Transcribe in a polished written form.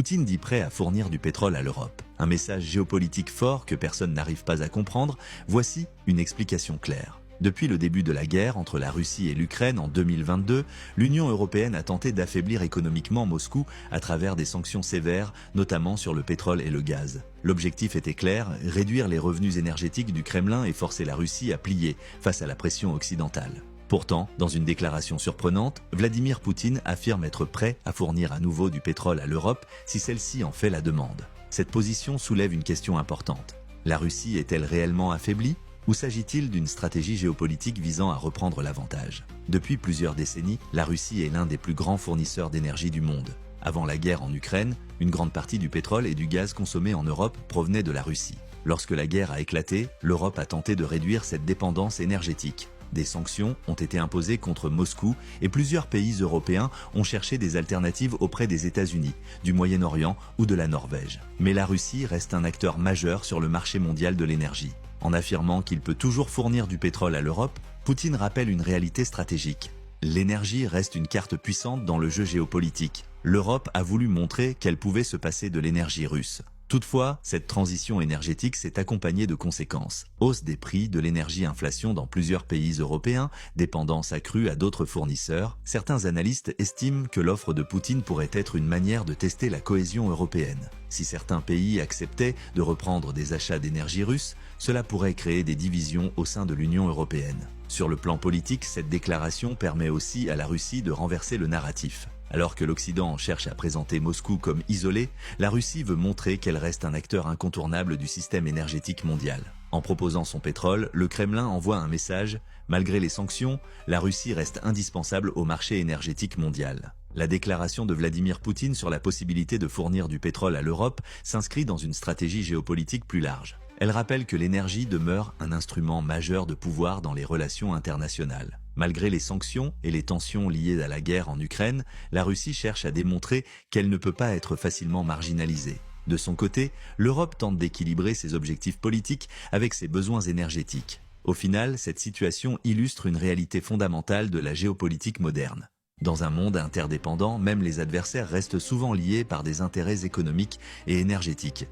Poutine dit prêt à fournir du pétrole à l'Europe. Un message géopolitique fort que personne n'arrive pas à comprendre. Voici une explication claire. Depuis le début de la guerre entre la Russie et l'Ukraine en 2022, l'Union européenne a tenté d'affaiblir économiquement Moscou à travers des sanctions sévères, notamment sur le pétrole et le gaz. L'objectif était clair, réduire les revenus énergétiques du Kremlin et forcer la Russie à plier face à la pression occidentale. Pourtant, dans une déclaration surprenante, Vladimir Poutine affirme être prêt à fournir à nouveau du pétrole à l'Europe si celle-ci en fait la demande. Cette position soulève une question importante. La Russie est-elle réellement affaiblie ? Ou s'agit-il d'une stratégie géopolitique visant à reprendre l'avantage ? Depuis plusieurs décennies, la Russie est l'un des plus grands fournisseurs d'énergie du monde. Avant la guerre en Ukraine, une grande partie du pétrole et du gaz consommés en Europe provenaient de la Russie. Lorsque la guerre a éclaté, l'Europe a tenté de réduire cette dépendance énergétique. Des sanctions ont été imposées contre Moscou et plusieurs pays européens ont cherché des alternatives auprès des États-Unis, du Moyen-Orient ou de la Norvège. Mais la Russie reste un acteur majeur sur le marché mondial de l'énergie. En affirmant qu'il peut toujours fournir du pétrole à l'Europe, Poutine rappelle une réalité stratégique. L'énergie reste une carte puissante dans le jeu géopolitique. L'Europe a voulu montrer qu'elle pouvait se passer de l'énergie russe. Toutefois, cette transition énergétique s'est accompagnée de conséquences. Hausse des prix, de l'énergie, inflation dans plusieurs pays européens, dépendance accrue à d'autres fournisseurs. Certains analystes estiment que l'offre de Poutine pourrait être une manière de tester la cohésion européenne. Si certains pays acceptaient de reprendre des achats d'énergie russe, cela pourrait créer des divisions au sein de l'Union européenne. Sur le plan politique, cette déclaration permet aussi à la Russie de renverser le narratif. Alors que l'Occident cherche à présenter Moscou comme isolé, la Russie veut montrer qu'elle reste un acteur incontournable du système énergétique mondial. En proposant son pétrole, le Kremlin envoie un message: malgré les sanctions, la Russie reste indispensable au marché énergétique mondial. La déclaration de Vladimir Poutine sur la possibilité de fournir du pétrole à l'Europe s'inscrit dans une stratégie géopolitique plus large. Elle rappelle que l'énergie demeure un instrument majeur de pouvoir dans les relations internationales. Malgré les sanctions et les tensions liées à la guerre en Ukraine, la Russie cherche à démontrer qu'elle ne peut pas être facilement marginalisée. De son côté, l'Europe tente d'équilibrer ses objectifs politiques avec ses besoins énergétiques. Au final, cette situation illustre une réalité fondamentale de la géopolitique moderne. Dans un monde interdépendant, même les adversaires restent souvent liés par des intérêts économiques et énergétiques.